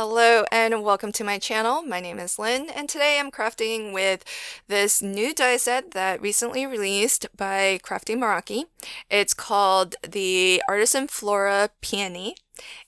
Hello and welcome to my channel. My name is Lynn and today I'm crafting with this new die set that recently released by Crafty Meraki. It's called the Artisan Flora Peony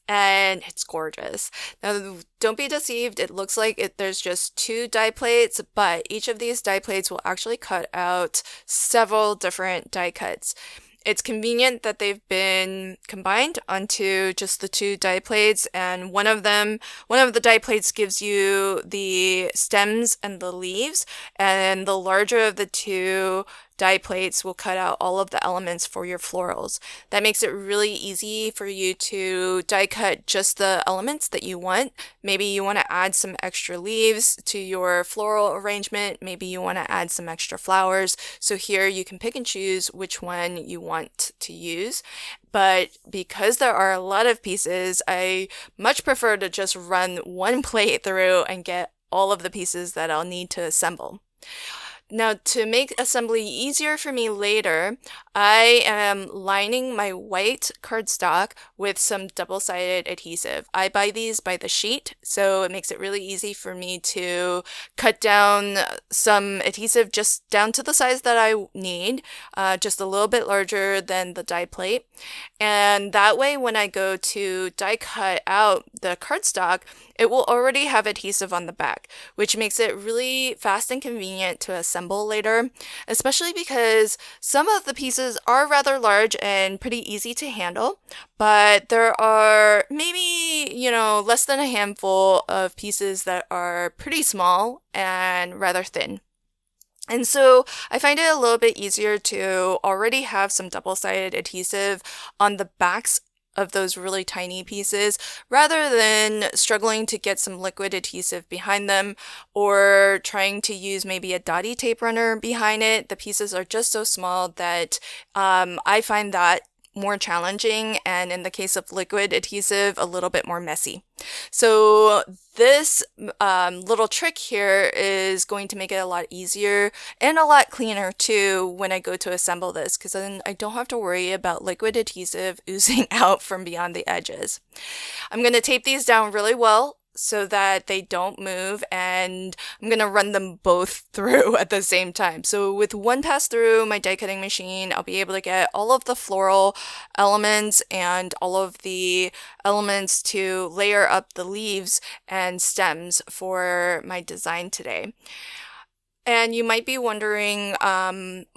and it's gorgeous. Now don't be deceived, it looks like there's just two die plates, but each of these die plates will actually cut out several different die cuts. It's convenient that they've been combined onto just the two die plates, and one of the die plates gives you the stems and the leaves, and the larger of the two die plates will cut out all of the elements for your florals. That makes it really easy for you to die cut just the elements that you want. Maybe you want to add some extra leaves to your floral arrangement. Maybe you want to add some extra flowers. So here you can pick and choose which one you want to use. But because there are a lot of pieces, I much prefer to just run one plate through and get all of the pieces that I'll need to assemble. Now, to make assembly easier for me later, I am lining my white cardstock with some double-sided adhesive. I buy these by the sheet, so it makes it really easy for me to cut down some adhesive just down to the size that I need, just a little bit larger than the die plate. And that way, when I go to die cut out the cardstock, it will already have adhesive on the back, which makes it really fast and convenient to assemble later, especially because some of the pieces are rather large and pretty easy to handle, but there are maybe, less than a handful of pieces that are pretty small and rather thin. And so I find it a little bit easier to already have some double-sided adhesive on the backs of those really tiny pieces rather than struggling to get some liquid adhesive behind them or trying to use maybe a dotty tape runner behind it. The pieces are just so small that I find that more challenging, and in the case of liquid adhesive, a little bit more messy. So this little trick here is going to make it a lot easier and a lot cleaner too when I go to assemble this, because then I don't have to worry about liquid adhesive oozing out from beyond the edges. I'm going to tape these down really well so that they don't move, and I'm going to run them both through at the same time. So with one pass through my die cutting machine, I'll be able to get all of the floral elements and all of the elements to layer up the leaves and stems for my design today. And you might be wondering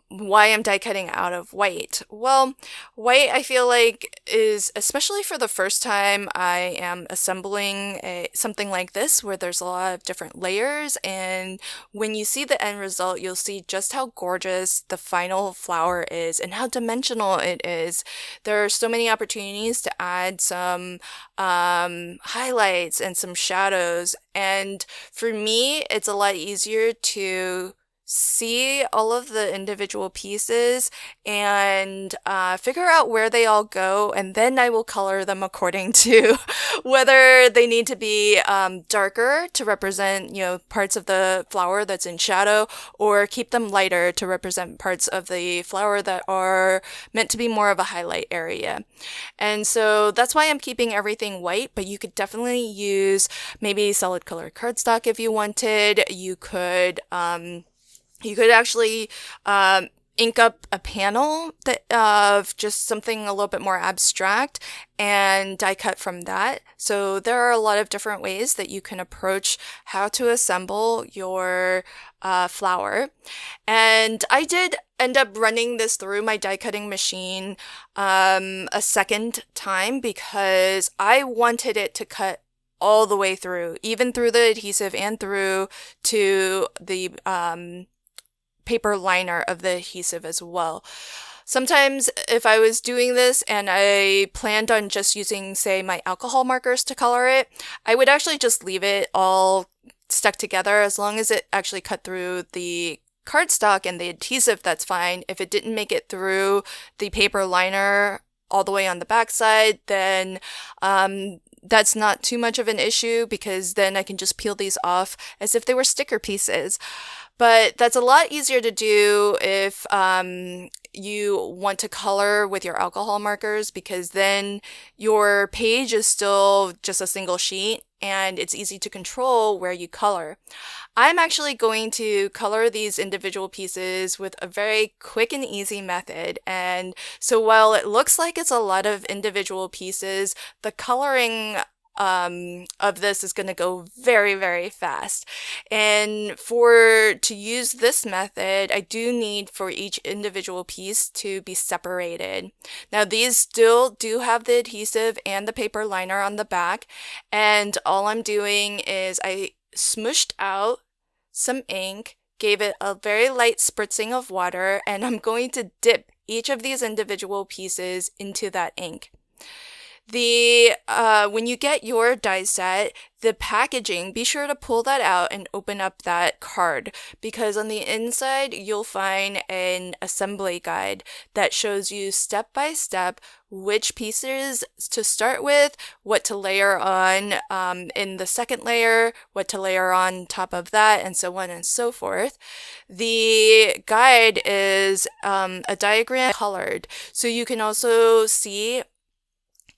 why I'm die cutting out of white. Well, white I feel like is, especially for the first time I am assembling something like this where there's a lot of different layers, and when you see the end result, you'll see just how gorgeous the final flower is and how dimensional it is. There are so many opportunities to add some highlights and some shadows, and for me, it's a lot easier to see all of the individual pieces and figure out where they all go, and then I will color them according to whether they need to be darker to represent, parts of the flower that's in shadow, or keep them lighter to represent parts of the flower that are meant to be more of a highlight area. And so that's why I'm keeping everything white, but you could definitely use maybe solid colored cardstock if you wanted. You could actually ink up a panel of just something a little bit more abstract and die cut from that. So there are a lot of different ways that you can approach how to assemble your flower. And I did end up running this through my die cutting machine a second time because I wanted it to cut all the way through, even through the adhesive and through to the paper liner of the adhesive as well. Sometimes if I was doing this and I planned on just using, say, my alcohol markers to color it, I would actually just leave it all stuck together. As long as it actually cut through the cardstock and the adhesive, that's fine. If it didn't make it through the paper liner all the way on the back side, then that's not too much of an issue, because then I can just peel these off as if they were sticker pieces. But that's a lot easier to do if you want to color with your alcohol markers, because then your page is still just a single sheet and it's easy to control where you color. I'm actually going to color these individual pieces with a very quick and easy method. And so while it looks like it's a lot of individual pieces, the coloring of this is going to go very, very fast. And to use this method, I do need for each individual piece to be separated. Now, these still do have the adhesive and the paper liner on the back, and all I'm doing is I smooshed out some ink, gave it a very light spritzing of water, and I'm going to dip each of these individual pieces into that ink. When you get your die set, the packaging, be sure to pull that out and open up that card, because on the inside you'll find an assembly guide that shows you step by step which pieces to start with, what to layer on in the second layer, what to layer on top of that, and so on and so forth. The guide is a diagram colored, so you can also see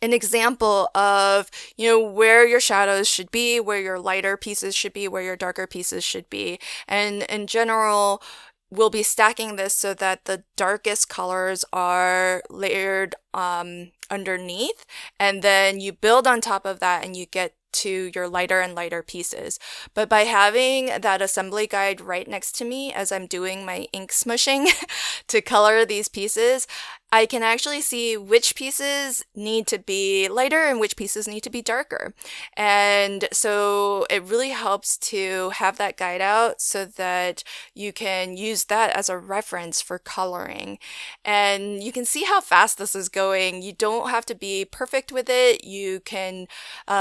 an example of, where your shadows should be, where your lighter pieces should be, where your darker pieces should be. And in general, we'll be stacking this so that the darkest colors are layered underneath, and then you build on top of that and you get to your lighter and lighter pieces. But by having that assembly guide right next to me as I'm doing my ink smushing to color these pieces, I can actually see which pieces need to be lighter and which pieces need to be darker. And so it really helps to have that guide out so that you can use that as a reference for coloring. And you can see how fast this is going. You don't have to be perfect with it. You can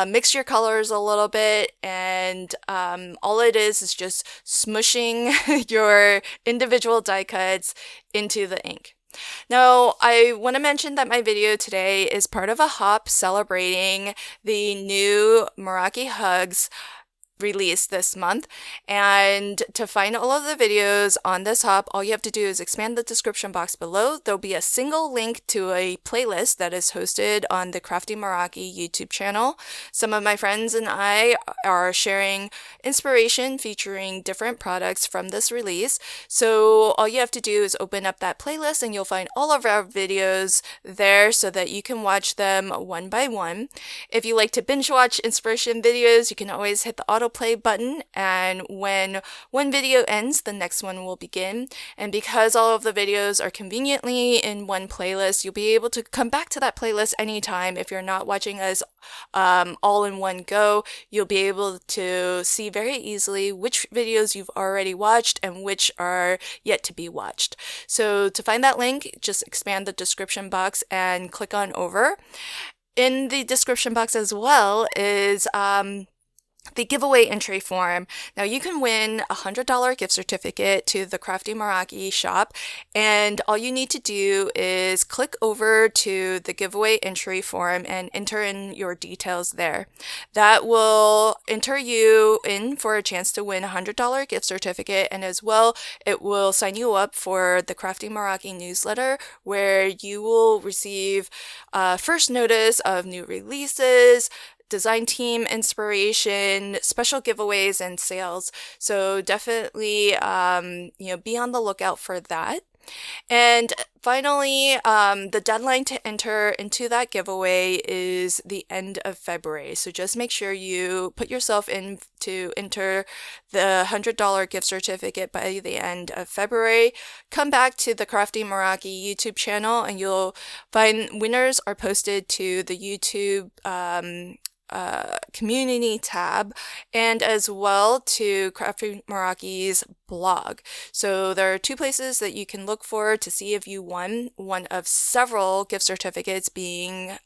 mix your colors a little bit, and all it is just smushing your individual die cuts into the ink. Now, I want to mention that my video today is part of a hop celebrating the new Meraki Hugs released this month. And to find all of the videos on this hop, all you have to do is expand the description box below. There'll be a single link to a playlist that is hosted on the Crafty Meraki YouTube channel. Some of my friends and I are sharing inspiration featuring different products from this release. So all you have to do is open up that playlist and you'll find all of our videos there so that you can watch them one by one. If you like to binge watch inspiration videos, you can always hit the autoplay button, and when one video ends, the next one will begin. And because all of the videos are conveniently in one playlist, you'll be able to come back to that playlist anytime. If you're not watching us all in one go, you'll be able to see very easily which videos you've already watched and which are yet to be watched. So to find that link, just expand the description box and click on over. In the description box as well is the giveaway entry form. Now you can win a $100 gift certificate to the Crafty Meraki shop, and all you need to do is click over to the giveaway entry form and enter in your details there. That will enter you in for a chance to win a $100 gift certificate, and as well it will sign you up for the Crafty Meraki newsletter, where you will receive first notice of new releases, design team inspiration, special giveaways, and sales. So definitely, be on the lookout for that. And finally, the deadline to enter into that giveaway is the end of February. So just make sure you put yourself in to enter the $100 gift certificate by the end of February. Come back to the Crafty Meraki YouTube channel and you'll find winners are posted to the YouTube community tab, and as well to Crafty Meraki's blog. So there are two places that you can look for to see if you won one of several gift certificates being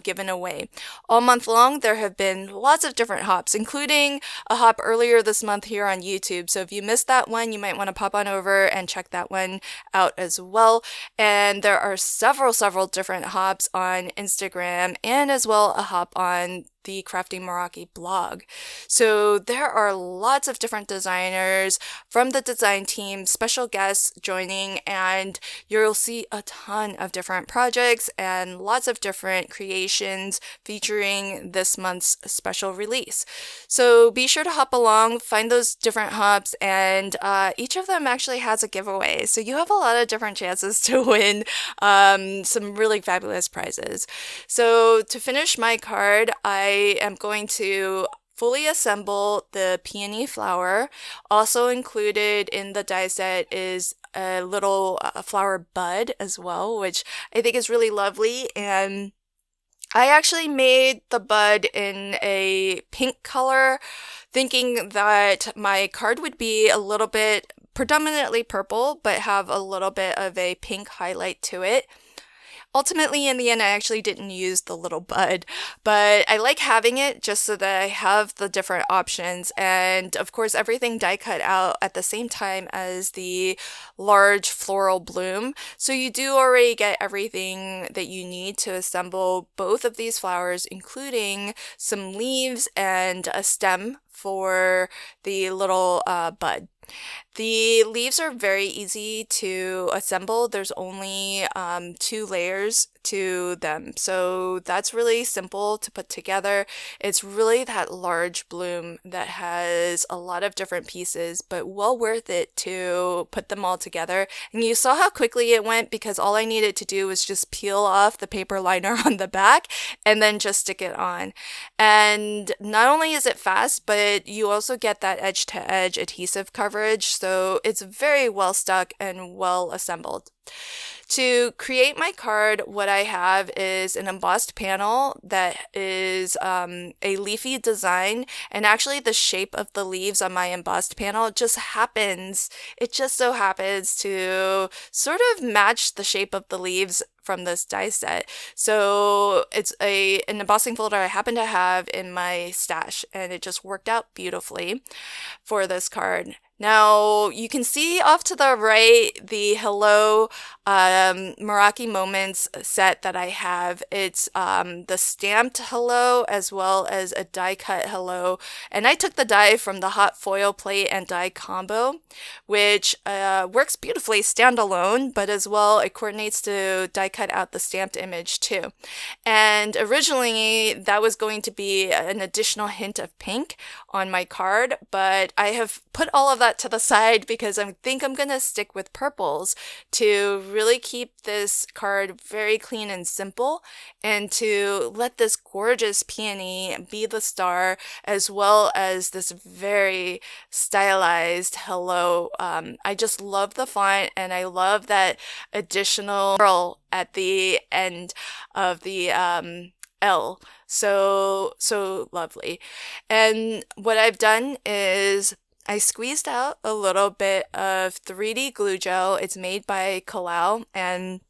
given away. All month long, there have been lots of different hops, including a hop earlier this month here on YouTube. So if you missed that one, you might want to pop on over and check that one out as well. And there are several different hops on Instagram, and as well a hop on the Crafty Meraki blog. So there are lots of different designers from the design team, special guests joining, and you'll see a ton of different projects and lots of different creations featuring this month's special release. So be sure to hop along, find those different hubs, and each of them actually has a giveaway. So you have a lot of different chances to win some really fabulous prizes. So to finish my card, I am going to fully assemble the peony flower. Also included in the die set is a little flower bud as well, which I think is really lovely. And I actually made the bud in a pink color, thinking that my card would be a little bit predominantly purple, but have a little bit of a pink highlight to it. Ultimately, in the end, I actually didn't use the little bud, but I like having it just so that I have the different options. And of course, everything die cut out at the same time as the large floral bloom. So you do already get everything that you need to assemble both of these flowers, including some leaves and a stem for the little bud. The leaves are very easy to assemble. There's only 2 layers to them, so that's really simple to put together. It's really that large bloom that has a lot of different pieces, but well worth it to put them all together. And you saw how quickly it went because all I needed to do was just peel off the paper liner on the back and then just stick it on. And not only is it fast, but you also get that edge-to-edge adhesive coverage, so it's very well stuck and well assembled. To create my card, what I have is an embossed panel that is a leafy design, and actually the shape of the leaves on my embossed panel just so happens to sort of match the shape of the leaves from this die set. So it's an embossing folder I happen to have in my stash, and it just worked out beautifully for this card. Now, you can see off to the right the Hello Meraki Moments set that I have. It's the stamped Hello as well as a die cut Hello. And I took the die from the hot foil plate and die combo, which works beautifully standalone, but as well it coordinates to die cut out the stamped image too. And originally that was going to be an additional hint of pink on my card, but I have put all of that to the side because I think I'm gonna stick with purples to really keep this card very clean and simple, and to let this gorgeous peony be the star as well as this very stylized hello. I just love the font, and I love that additional pearl at the end of the L. So lovely. And what I've done is I squeezed out a little bit of 3D glue gel. It's made by Kalau, and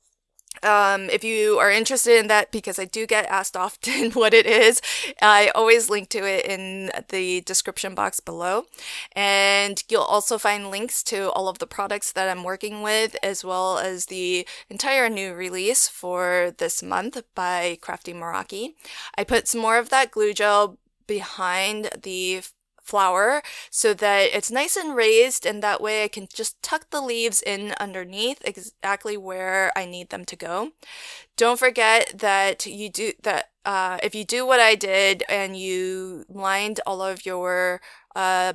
if you are interested in that, because I do get asked often what it is, I always link to it in the description box below. And you'll also find links to all of the products that I'm working with, as well as the entire new release for this month by Crafty Meraki. I put some more of that glue gel behind the flower so that it's nice and raised, and that way I can just tuck the leaves in underneath exactly where I need them to go. Don't forget that if you do what I did and you lined all of your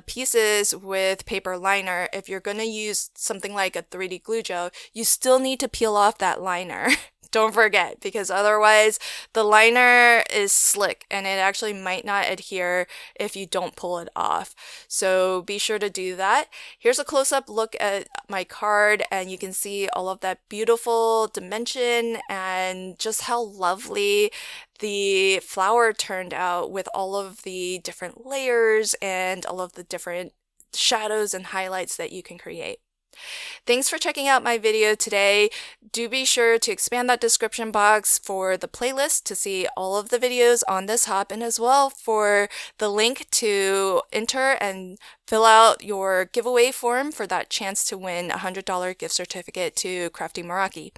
pieces with paper liner, if you're going to use something like a 3D glue gel, you still need to peel off that liner. Don't forget, because otherwise the liner is slick and it actually might not adhere if you don't pull it off. So be sure to do that. Here's a close-up look at my card, and you can see all of that beautiful dimension and just how lovely the flower turned out with all of the different layers and all of the different shadows and highlights that you can create. Thanks for checking out my video today. Do be sure to expand that description box for the playlist to see all of the videos on this hop, and as well for the link to enter and fill out your giveaway form for that chance to win a $100 gift certificate to Crafty Meraki.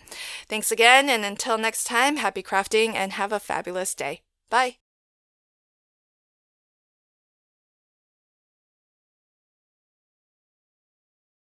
Thanks again, and until next time, happy crafting and have a fabulous day. Bye!